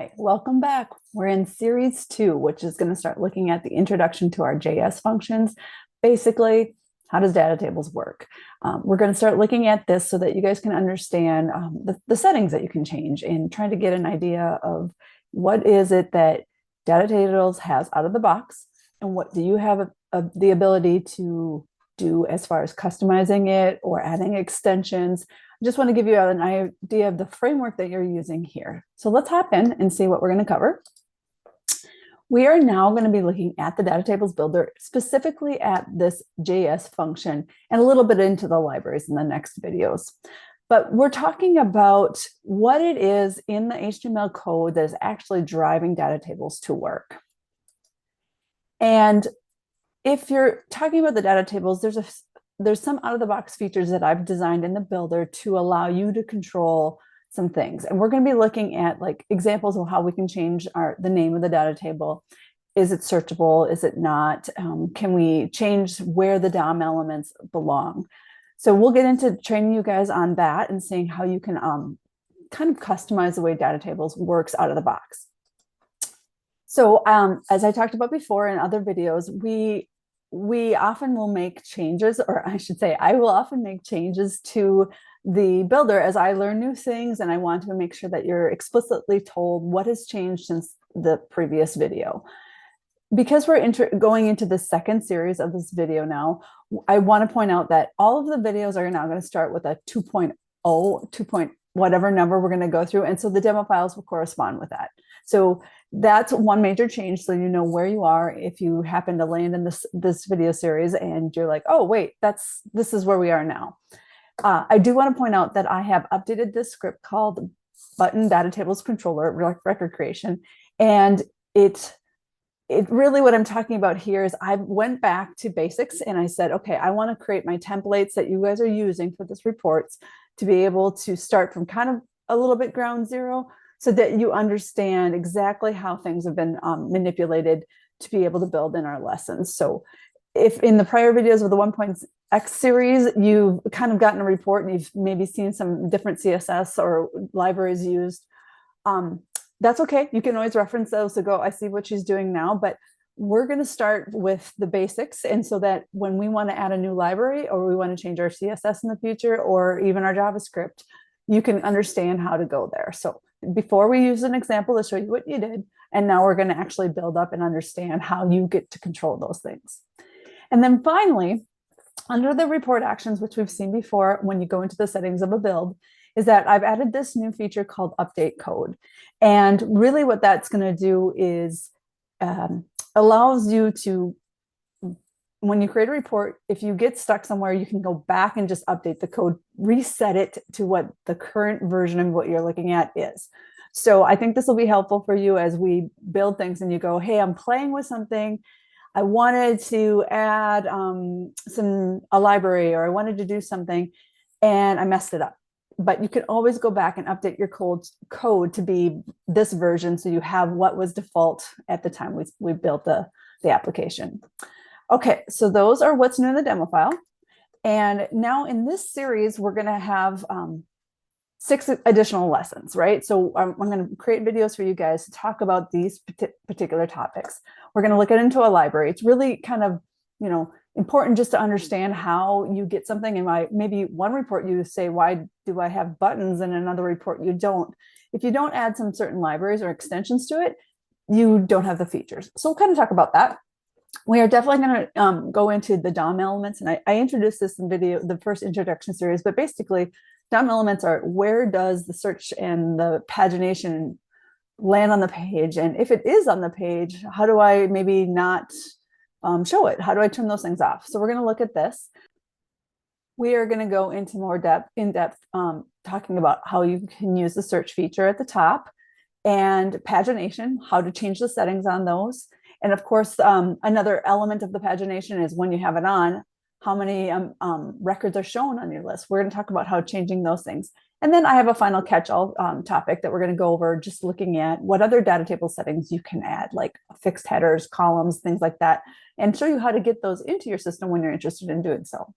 Hi, welcome back. We're in series 2, which is going to start looking at the introduction to our JS functions. Basically, how does DataTables work? We're going to start looking at this so that you guys can understand the settings that you can change and trying to get an idea of what is it that DataTables has out of the box and what do you have the ability to do as far as customizing it or adding extensions. I just want to give you an idea of the framework that you're using here. So let's hop in and see what we're going to cover. We are now going to be looking at the DataTables builder, specifically at this JS function, and a little bit into the libraries in the next videos. But we're talking about what it is in the HTML code that is actually driving DataTables to work. And if you're talking about the DataTables, there's some out-of-the-box features that I've designed in the builder to allow you to control some things. And we're going to be looking at like examples of how we can change the name of the data table. Is it searchable? Is it not? Can we change where the DOM elements belong? So we'll get into training you guys on that and seeing how you can kind of customize the way DataTables works out of the box. So as I talked about before in other videos, we often will make changes, or I should say, I will often make changes to the builder as I learn new things, and I want to make sure that you're explicitly told what has changed since the previous video. Because we're going into the second series of this video now, I want to point out that all of the videos are now going to start with a 2.0, 2. Whatever number we're going to go through, and so the demo files will correspond with that. So that's one major change, so you know where you are if you happen to land in this video series and you're like, oh wait, this is where we are now. I do want to point out that I have updated this script called button DataTables controller record creation, and it really, what I'm talking about here is I went back to basics and I said, okay, I want to create my templates that you guys are using for this reports to be able to start from kind of a little bit ground zero so that you understand exactly how things have been manipulated to be able to build in our lessons. So if in the prior videos of the 1.x series, you've kind of gotten a report and you've maybe seen some different CSS or libraries used, that's okay. You can always reference those to go, I see what she's doing now, but we're going to start with the basics. And so that when we want to add a new library or we want to change our CSS in the future or even our JavaScript, you can understand how to go there. So before we use an example to show you what you did, and now we're going to actually build up and understand how you get to control those things. And then finally, under the report actions, which we've seen before when you go into the settings of a build, is that I've added this new feature called update code. And really what that's going to do is allows you to, when you create a report, if you get stuck somewhere, you can go back and just update the code, reset it to what the current version of what you're looking at is. So I think this will be helpful for you as we build things and you go, hey, I'm playing with something. I wanted to add a library, or I wanted to do something and I messed it up. But you can always go back and update your code to be this version, so you have what was default at the time we built the application. Okay, so those are what's new in the demo file. And now in this series, we're going to have 6 additional lessons, right? So I'm going to create videos for you guys to talk about these particular topics. We're going to look into a library. It's really kind of, important just to understand how you get something. And maybe one report you say, why do I have buttons? And another report you don't. If you don't add some certain libraries or extensions to it, you don't have the features. So we'll kind of talk about that. We are definitely going to go into the DOM elements. And I introduced this in the first introduction series, but basically DOM elements are where does the search and the pagination land on the page? And if it is on the page, how do I maybe not show it? How do I turn those things off? So we're going to look at this. We are going to go into more in-depth talking about how you can use the search feature at the top and pagination, how to change the settings on those. And of course, another element of the pagination is when you have it on, how many records are shown on your list. We're going to talk about how changing those things. And then I have a final catch-all topic that we're going to go over, just looking at what other data table settings you can add, like fixed headers, columns, things like that, and show you how to get those into your system when you're interested in doing so.